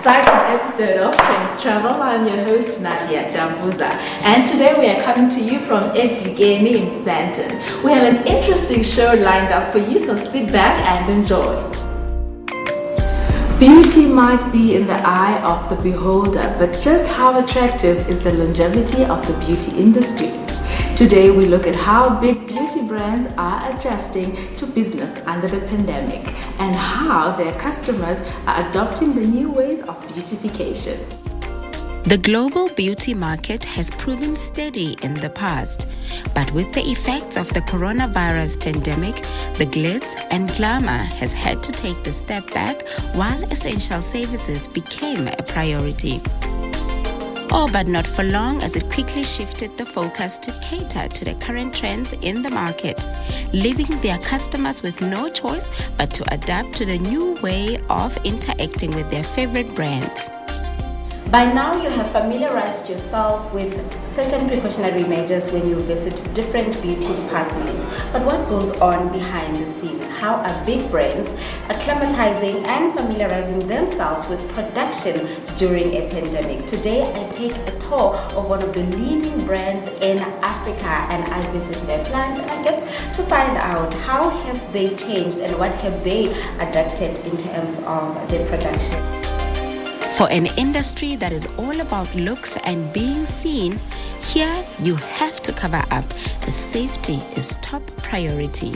exciting episode of Trendz Travel. I'm your host Nadia Dambuza, and today we are coming to you from Edigeni in Sandton. We have an interesting show lined up for you, so sit back and enjoy. Beauty might be in the eye of the beholder, but just how attractive is the longevity of the beauty industry? Today we look at how big beauty brands are adjusting to business under the pandemic and how their customers are adopting the new ways of beautification. The global beauty market has proven steady in the past, but with the effects of the coronavirus pandemic, the glitz and glamour has had to take the step back while essential services became a priority. Oh, but not for long, as it quickly shifted the focus to cater to the current trends in the market, leaving their customers with no choice but to adapt to the new way of interacting with their favorite brands. By now, you have familiarized yourself with certain precautionary measures when you visit different beauty departments. But what goes on behind the scenes? How are big brands acclimatizing and familiarizing themselves with production during a pandemic? Today, I take a tour of one of the leading brands in Africa, and I visit their plant and I get to find out how have they changed and what have they adapted in terms of their production. For an industry that is all about looks and being seen, here you have to cover up, as safety is top priority.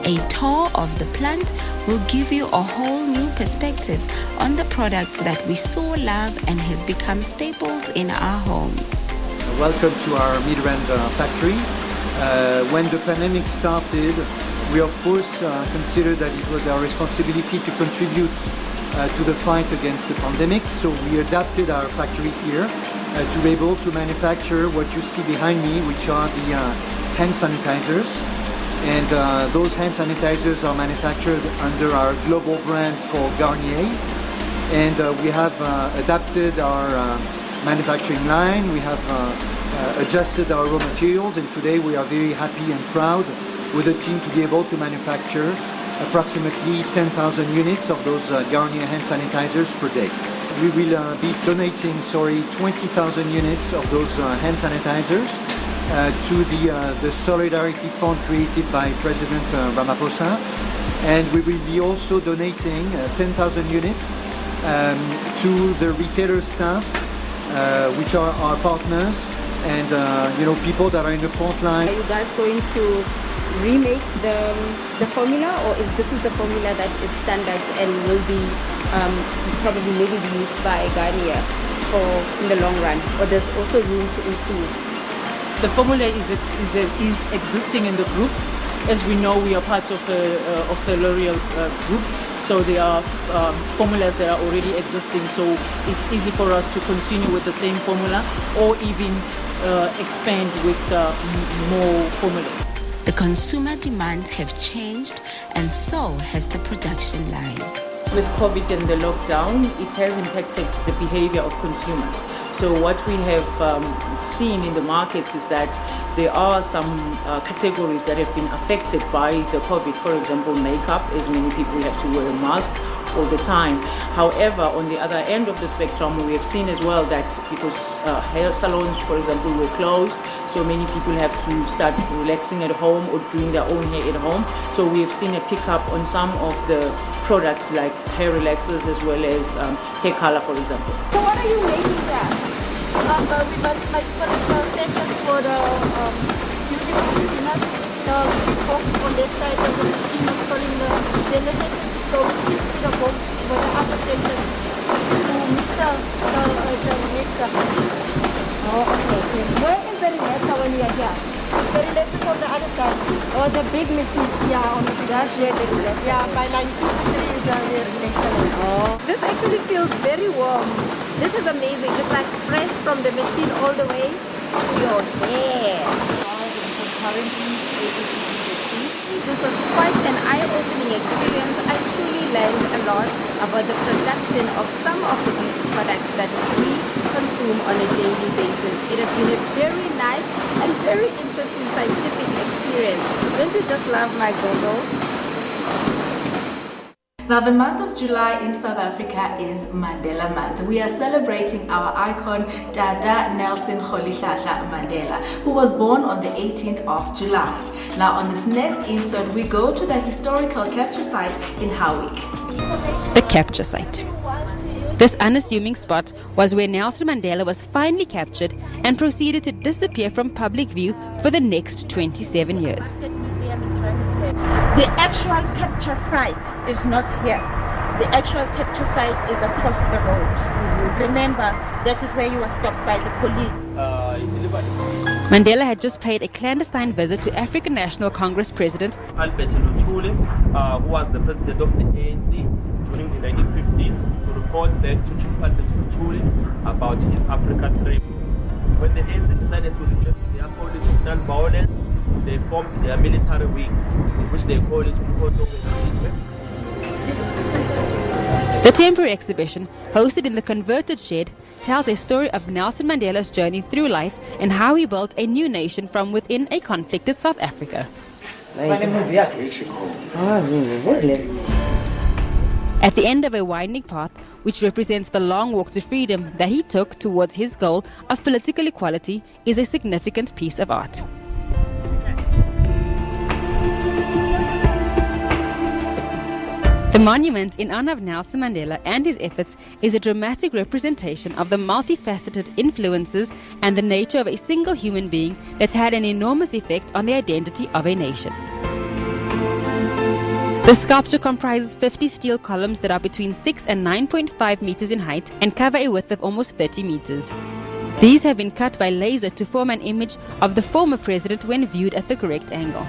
A tour of the plant will give you a whole new perspective on the products that we so love and has become staples in our homes. Welcome to our Midrand factory. When the pandemic started, we of course considered that it was our responsibility to contribute to the fight against the pandemic. So we adapted our factory here to be able to manufacture what you see behind me, which are the hand sanitizers. And those hand sanitizers are manufactured under our global brand called Garnier. And we have adapted our manufacturing line. We have adjusted our raw materials, and today we are very happy and proud with the team to be able to manufacture approximately 10,000 units of those Garnier hand sanitizers per day. We will be donating 20,000 units of those hand sanitizers to the Solidarity Fund created by President Ramaphosa, and we will be also donating 10,000 units to the retailer staff, which are our partners and people that are in the front line. Are you guys going to remake the formula, or if this is a formula that is standard and will be probably maybe be used by Garnier in the long run, or there's also room to improve? The formula is existing in the group. As we know, we are part of the L'Oreal group, so there are formulas that are already existing, so it's easy for us to continue with the same formula or even expand with more formulas. The consumer demands have changed, and so has the production line. With COVID and the lockdown, it has impacted the behavior of consumers. So what we have seen in the markets is that there are some categories that have been affected by the COVID. For example, makeup, as many people have to wear a mask all the time. However, on the other end of the spectrum, we have seen as well that because hair salons, for example, were closed, so many people have to start relaxing at home or doing their own hair at home. So we have seen a pickup on some of the products like hair relaxers as well as hair color, for example. So what are you making there? We must like for the beauty cleaners, the box on that side of the cleaners calling then the the box for the other section to mixer the mixer. Oh, okay. Where is the relaxer when you are here? The relaxer is on the other side. Oh, the big machine. Yeah, on the that's where the relaxer. Yeah, by 1953 is the relaxer. Oh, this actually feels very warm. This is amazing. It's like fresh from the machine all the way to your hair. Currently, This was quite an eye-opening experience. I truly learned a lot about the production of some of the beauty products that we consume on a daily basis. It has been a very nice and very interesting scientific experience. Don't you just love my goggles? Now, the month of July in South Africa is Mandela Month. We are celebrating our icon, Dada Nelson Rolihlahla Mandela, who was born on the 18th of July. Now, on this next insert, we go to the historical capture site in Howick. The capture site. This unassuming spot was where Nelson Mandela was finally captured and proceeded to disappear from public view for the next 27 years. The actual capture site is not here. The actual capture site is across the road. Remember, that is where he was stopped by the police. Mandela had just paid a clandestine visit to African National Congress President Albert Lutuli, who was the president of the ANC during the 1950s, to report back to Chief Albert Lutuli about his Africa trip. When the ANC decided to reject their policy of non-violence, they formed their military wing, which they call it Umkhonto weSizwe. The temporary exhibition, hosted in the converted shed, tells a story of Nelson Mandela's journey through life and how he built a new nation from within a conflicted South Africa. At the end of a winding path, which represents the long walk to freedom that he took towards his goal of political equality, is a significant piece of art. The monument in honor of Nelson Mandela and his efforts is a dramatic representation of the multifaceted influences and the nature of a single human being that's had an enormous effect on the identity of a nation. The sculpture comprises 50 steel columns that are between 6 and 9.5 meters in height and cover a width of almost 30 meters. These have been cut by laser to form an image of the former president when viewed at the correct angle.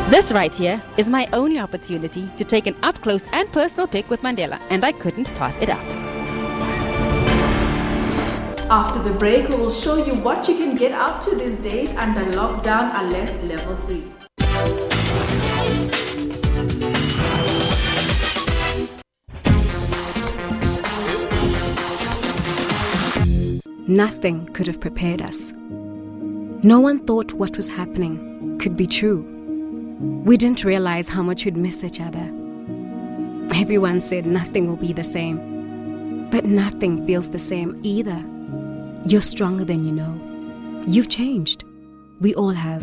This right here is my only opportunity to take an up-close and personal pic with Mandela, and I couldn't pass it up. After the break, we will show you what you can get up to these days under lockdown alert level 3. Nothing could have prepared us. No one thought what was happening could be true. We didn't realize how much we'd miss each other. Everyone said nothing will be the same, but nothing feels the same either. You're stronger than you know. You've changed. We all have.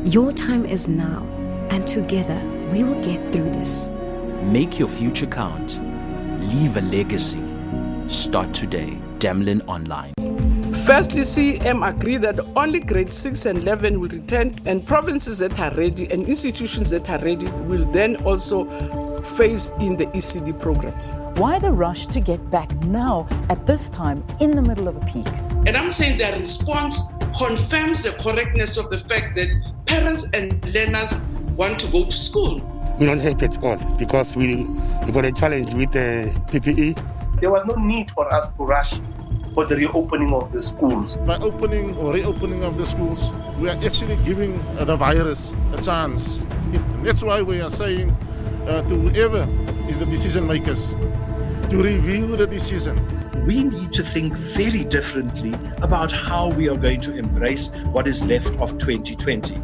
Your time is now, and together we will get through this. Make your future count. Leave a legacy. Start today. Demlin Online. Firstly, CEM agreed that only grades 6 and 11 will return, and provinces that are ready and institutions that are ready will then also phase in the ECD programs. Why the rush to get back now at this time in the middle of a peak? And I'm saying their response confirms the correctness of the fact that parents and learners want to go to school. We're not happy at all because we got a challenge with the PPE. There was no need for us to rush for the reopening of the schools. By opening or reopening of the schools, we are actually giving the virus a chance. That's why we are saying to whoever is the decision makers to review the decision. We need to think very differently about how we are going to embrace what is left of 2020.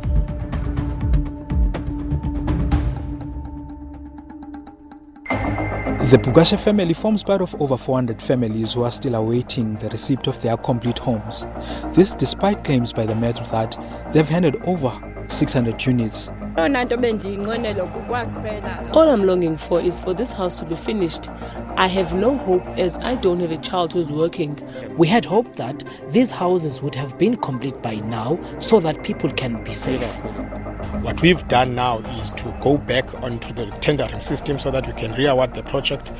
The Pugashe family forms part of over 400 families who are still awaiting the receipt of their complete homes. This despite claims by the Metro that they've handed over 600 units. All I'm longing for is for this house to be finished. I have no hope as I don't have a child who's working. We had hoped that these houses would have been complete by now so that people can be safe. What we've done now is to go back onto the tendering system so that we can re-award the project.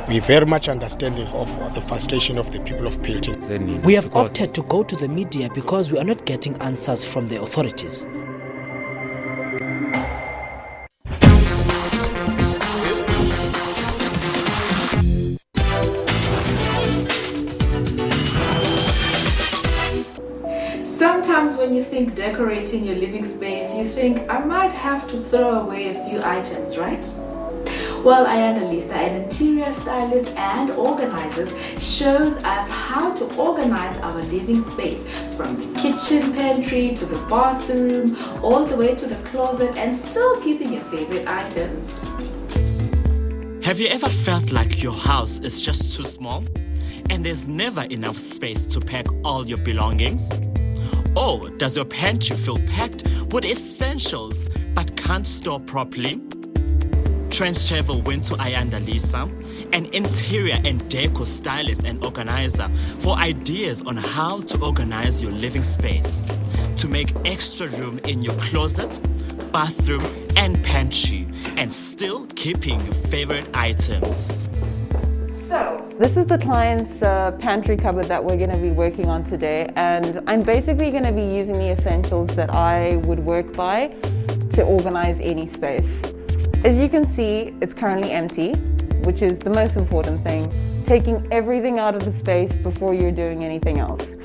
We're very much understanding of the frustration of the people of Pilting. We have opted to go to the media because we are not getting answers from the authorities. Sometimes when you think decorating your living space, you think, I might have to throw away a few items, right? Well, Ayanda Lisa, an interior stylist and organizer, shows us how to organize our living space, from the kitchen pantry to the bathroom, all the way to the closet, and still keeping your favorite items. Have you ever felt like your house is just too small and there's never enough space to pack all your belongings? Or does your pantry feel packed with essentials but can't store properly? Trendz Travel went to Ayanda Lisa, an interior and deco stylist and organizer, for ideas on how to organize your living space to make extra room in your closet, bathroom and pantry, and still keeping your favorite items. So, this is the client's pantry cupboard that we're going to be working on today, and I'm basically going to be using the essentials that I would work by to organize any space. As you can see, it's currently empty, which is the most important thing, taking everything out of the space before you're doing anything else.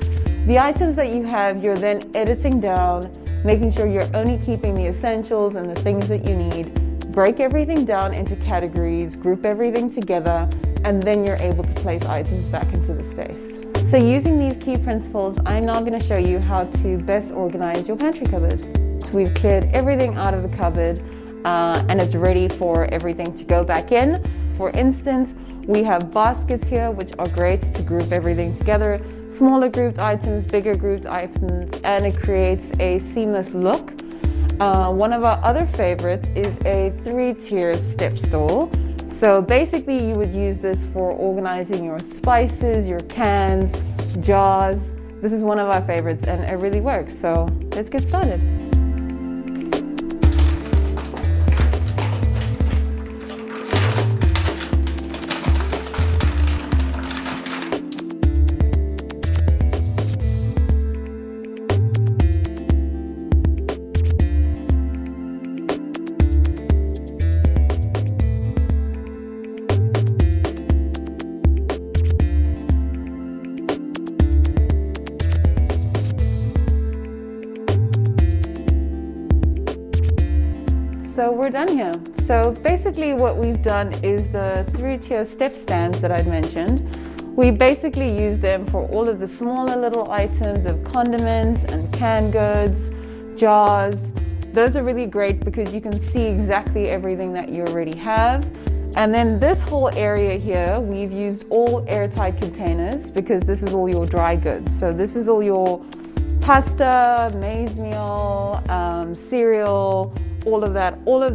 The items that you have, you're then editing down, making sure you're only keeping the essentials and the things that you need, break everything down into categories, group everything together, and then you're able to place items back into the space. So using these key principles, I'm now going to show you how to best organize your pantry cupboard. So we've cleared everything out of the cupboard, and it's ready for everything to go back in. For instance, we have baskets here, which are great to group everything together. Smaller grouped items, bigger grouped items, and it creates a seamless look. One of our other favorites is a 3-tier step stool. So basically you would use this for organizing your spices, your cans, jars. This is one of our favorites and it really works. So let's get started. So we're done here. So basically what we've done is the 3-tier step stands that I'd mentioned. We basically use them for all of the smaller little items of condiments and canned goods, jars. Those are really great because you can see exactly everything that you already have. And then this whole area here, we've used all airtight containers because this is all your dry goods. So this is all your pasta, maize meal, cereal, all of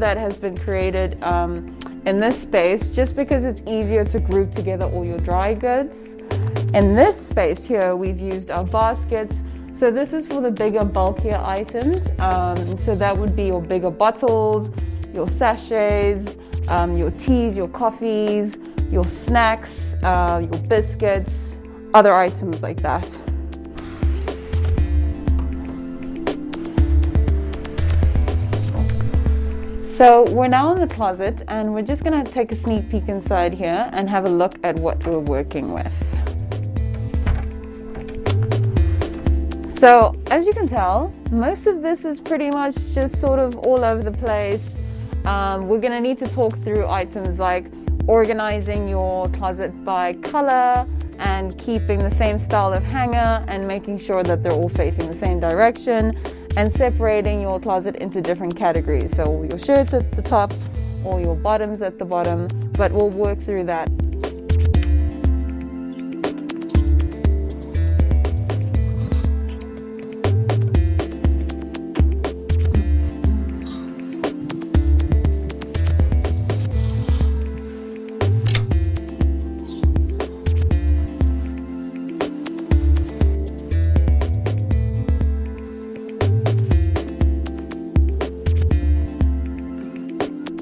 that has been created in this space just because it's easier to group together all your dry goods. In this space here, we've used our baskets. So this is for the bigger, bulkier items. So that would be your bigger bottles, your sachets, your teas, your coffees, your snacks, your biscuits, other items like that. So we're now in the closet and we're just going to take a sneak peek inside here and have a look at what we're working with. So as you can tell, most of this is pretty much just sort of all over the place. We're going to need to talk through items like organizing your closet by color and keeping the same style of hanger and making sure that they're all facing the same direction, and separating your closet into different categories. So all your shirts at the top, all your bottoms at the bottom, but we'll work through that.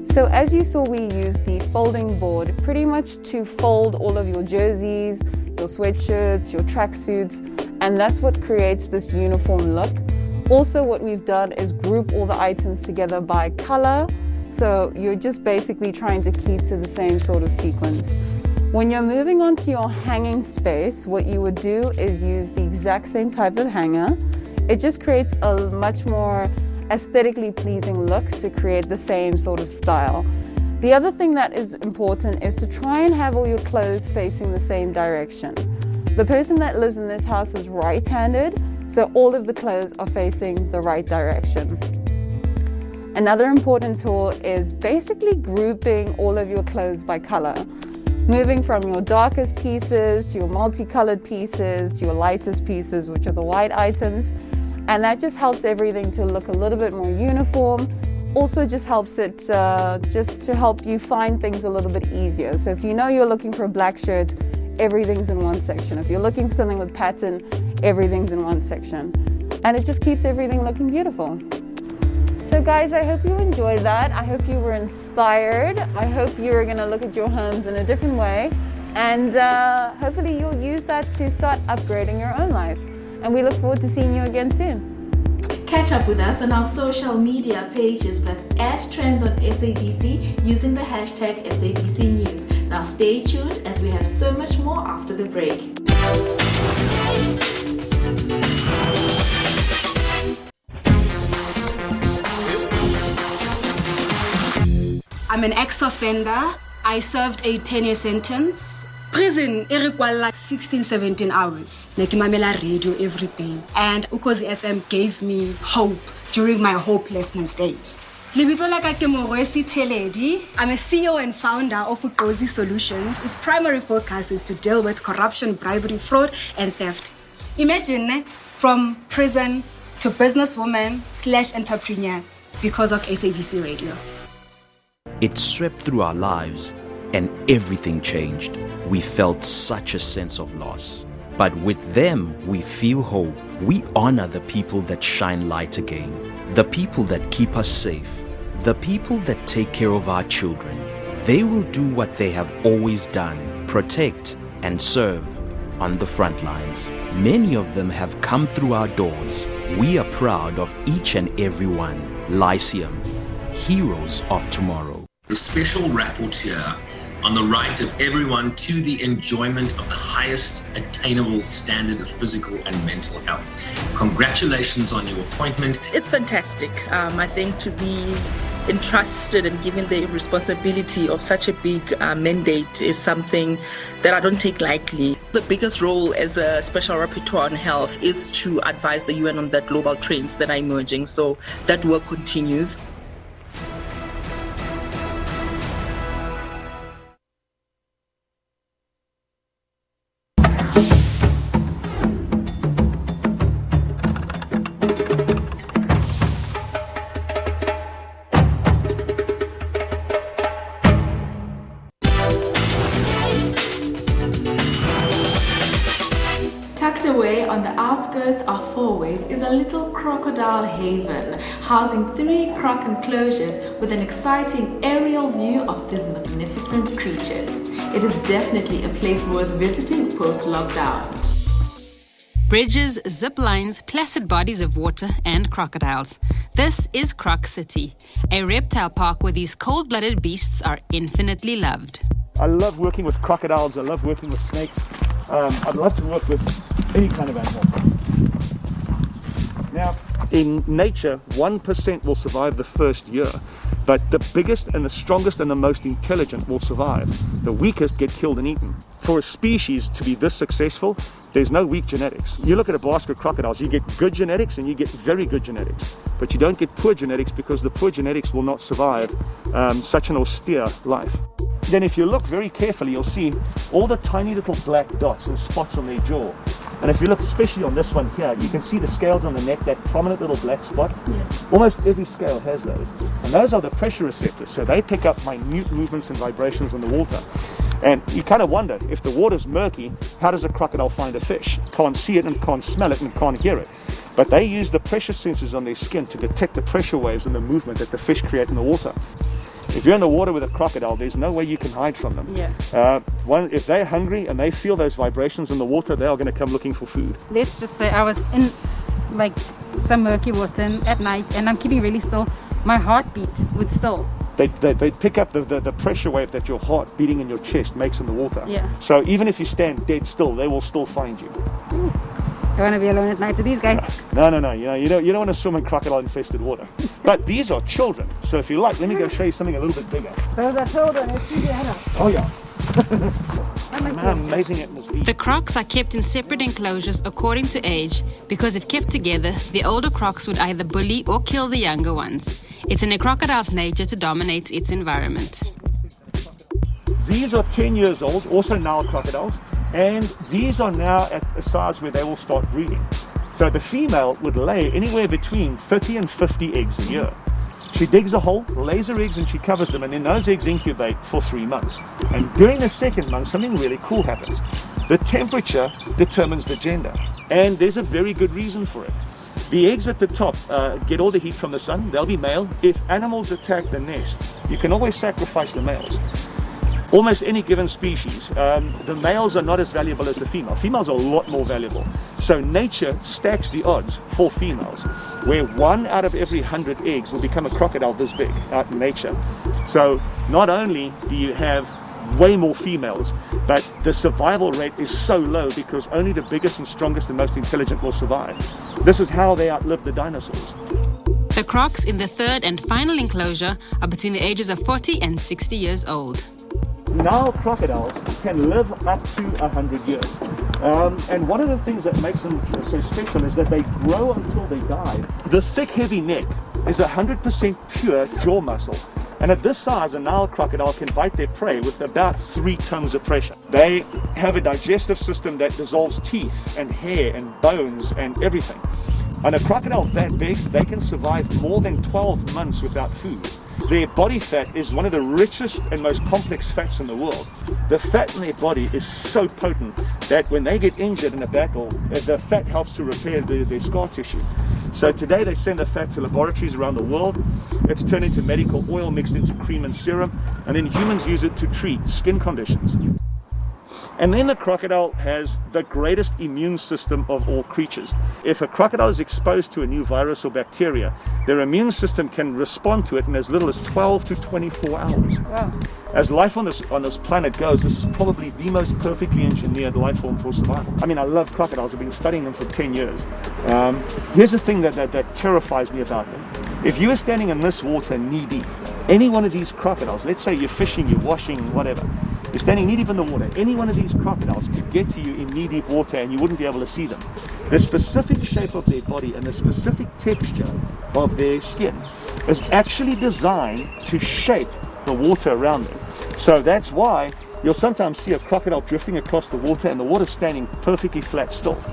So as you saw, we used the folding board pretty much to fold all of your jerseys, your sweatshirts, your tracksuits, and that's what creates this uniform look. Also, what we've done is group all the items together by color. So you're just basically trying to keep to the same sort of sequence. When you're moving on to your hanging space, what you would do is use the exact same type of hanger. It just creates a much more aesthetically pleasing look to create the same sort of style. The other thing that is important is to try and have all your clothes facing the same direction. The person that lives in this house is right-handed, so all of the clothes are facing the right direction. Another important tool is basically grouping all of your clothes by color. Moving from your darkest pieces to your multicolored pieces to your lightest pieces, which are the white items. And that just helps everything to look a little bit more uniform. Also just helps it just to help you find things a little bit easier. So if you know you're looking for a black shirt, everything's in one section. If you're looking for something with pattern, everything's in one section. And it just keeps everything looking beautiful. So guys, I hope you enjoyed that. I hope you were inspired. I hope you're gonna look at your homes in a different way. And hopefully you'll use that to start upgrading your own life. And we look forward to seeing you again soon. Catch up with us on our social media pages, that's @Trendz on SABC, using the hashtag SABC News. Now stay tuned as we have so much more after the break. I'm an ex-offender. I served a 10-year sentence. Prison, e re kwalla 16-17 hours. Ne ke mamela radio every day. And Ukhozi FM gave me hope during my hopelessness days. Lebitso la ka ke Morwesi Theledi. I'm a CEO and founder of Ukhozi Solutions. Its primary focus is to deal with corruption, bribery, fraud, and theft. Imagine from prison to businesswoman/entrepreneur because of SABC Radio. It swept through our lives and everything changed. We felt such a sense of loss. But with them, we feel hope. We honor the people that shine light again, the people that keep us safe, the people that take care of our children. They will do what they have always done, protect and serve on the front lines. Many of them have come through our doors. We are proud of each and every one. Lyceum, heroes of tomorrow. The special rapporteur on the right of everyone to the enjoyment of the highest attainable standard of physical and mental health. Congratulations on your appointment. It's fantastic. I think to be entrusted and given the responsibility of such a big mandate is something that I don't take lightly. The biggest role as a special rapporteur on health is to advise the UN on the global trends that are emerging. So that work continues. Tucked away on the outskirts of Fourways is a little crocodile haven, housing 3 croc enclosures with an exciting aerial view of these magnificent creatures. It is definitely a place worth visiting post-lockdown. Bridges, zip lines, placid bodies of water, and crocodiles. This is Croc City, a reptile park where these cold-blooded beasts are infinitely loved. I love working with crocodiles, I love working with snakes. I'd love to work with any kind of animal. Now, in nature, 1% will survive the first year, but the biggest and the strongest and the most intelligent will survive. The weakest get killed and eaten. For a species to be this successful, there's no weak genetics. You look at a basket of crocodiles, you get good genetics and you get very good genetics, but you don't get poor genetics because the poor genetics will not survive such an austere life. Then if you look very carefully, you'll see all the tiny little black dots and spots on their jaw. And if you look especially on this one here, you can see the scales on the neck, that prominent little black spot. Almost every scale has those. And those are the pressure receptors, so they pick up minute movements and vibrations on the water. And you kind of wonder, if the water's murky, how does a crocodile find a fish? Can't see it and can't smell it and can't hear it. But they use the pressure sensors on their skin to detect the pressure waves and the movement that the fish create in the water. If you're in the water with a crocodile, there's no way you can hide from them. If they're hungry and they feel those vibrations in the water, they are going to come looking for food. Let's just say I was in like some murky water at night and I'm keeping really still. My heartbeat would still. They pick up the pressure wave that your heart beating in your chest makes in the water. Yeah. So even if you stand dead still, they will still find you. I want to be alone at night with these guys. No. You don't want to swim in crocodile-infested water. But these are children. So if you like, let me go show you something a little bit bigger. Those are children. Let's see the adults. Oh yeah. Amazing atmosphere. The crocs are kept in separate enclosures according to age because if kept together, the older crocs would either bully or kill the younger ones. It's in a crocodile's nature to dominate its environment. These are 10 years old, also Nile crocodiles, and these are now at a size where they will start breeding. So the female would lay anywhere between 30 and 50 eggs a year. She digs a hole, lays her eggs, and she covers them, and then those eggs incubate for 3 months. And during the second month, something really cool happens. The temperature determines the gender, and there's a very good reason for it. The eggs at the top get all the heat from the sun. They'll be male. If animals attack the nest, you can always sacrifice the males. Almost any given species, the males are not as valuable as the female. Females are a lot more valuable. So nature stacks the odds for females, where 1 out of every 100 eggs will become a crocodile this big out in nature. So not only do you have way more females, but the survival rate is so low because only the biggest and strongest and most intelligent will survive. This is how they outlived the dinosaurs. The crocs in the third and final enclosure are between the ages of 40 and 60 years old. Nile crocodiles can live up to 100 years. And one of the things that makes them so special is that they grow until they die. The thick, heavy neck is 100% pure jaw muscle. And at this size, a Nile crocodile can bite their prey with about 3 tons of pressure. They have a digestive system that dissolves teeth and hair and bones and everything. On a crocodile that big, they can survive more than 12 months without food. Their body fat is one of the richest and most complex fats in the world. The fat in their body is so potent that when they get injured in a battle, the fat helps to repair their scar tissue. So today they send the fat to laboratories around the world. It's turned into medical oil mixed into cream and serum, and then humans use it to treat skin conditions. And then the crocodile has the greatest immune system of all creatures. If a crocodile is exposed to a new virus or bacteria, their immune system can respond to it in as little as 12 to 24 hours. Wow. As life on this planet goes, this is probably the most perfectly engineered life form for survival. I mean, I love crocodiles. I've been studying them for 10 years. Here's the thing that terrifies me about them. If you were standing in this water knee deep, any one of these crocodiles, let's say you're fishing, you're washing, whatever, you're standing knee deep in the water, any one of these crocodiles could get to you in knee deep water and you wouldn't be able to see them. The specific shape of their body and the specific texture of their skin is actually designed to shape the water around them. So that's why you'll sometimes see a crocodile drifting across the water and the water's standing perfectly flat still.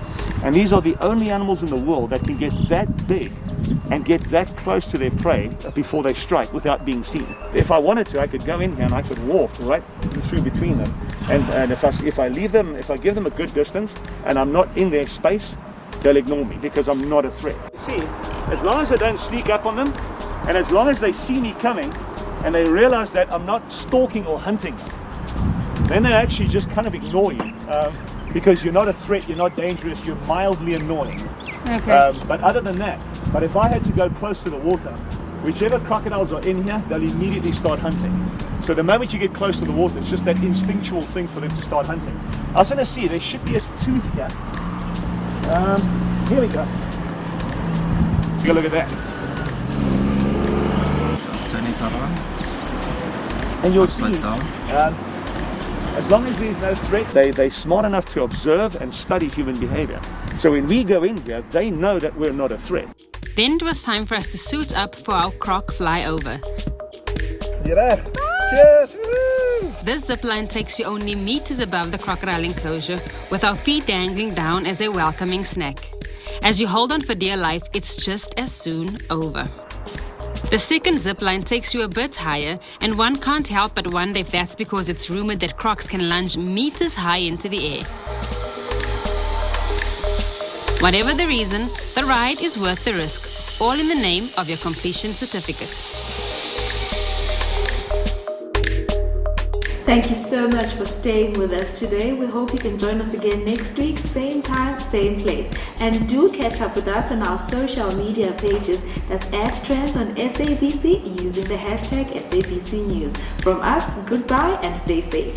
And these are the only animals in the world that can get that big and get that close to their prey before they strike without being seen. If I wanted to, I could go in here and I could walk right through between them. And if I leave them, if I give them a good distance and I'm not in their space, they'll ignore me because I'm not a threat. See, as long as I don't sneak up on them, and as long as they see me coming and they realize that I'm not stalking or hunting them, then they actually just kind of ignore you because you're not a threat, you're not dangerous, you're mildly annoying. Okay. But other than that, but if I had to go close to the water, whichever crocodiles are in here, they'll immediately start hunting. So the moment you get close to the water, it's just that instinctual thing for them to start hunting. I was going to see, there should be a tooth here. Here we go. Take a look at that. Turn it around. And you'll see, as long as there's no threat, they're smart enough to observe and study human behavior. So when we go in here, they know that we're not a threat. Then it was time for us to suit up for our croc flyover. Cheers! This zipline takes you only meters above the crocodile enclosure with our feet dangling down as a welcoming snack. As you hold on for dear life, it's just as soon over. The second zipline takes you a bit higher, and one can't help but wonder if that's because it's rumored that crocs can lunge meters high into the air. Whatever the reason, the ride is worth the risk, all in the name of your completion certificate. Thank you so much for staying with us today. We hope you can join us again next week, same time, same place. And do catch up with us on our social media pages. That's @Trendz on SABC using the hashtag SABC News. From us, goodbye and stay safe.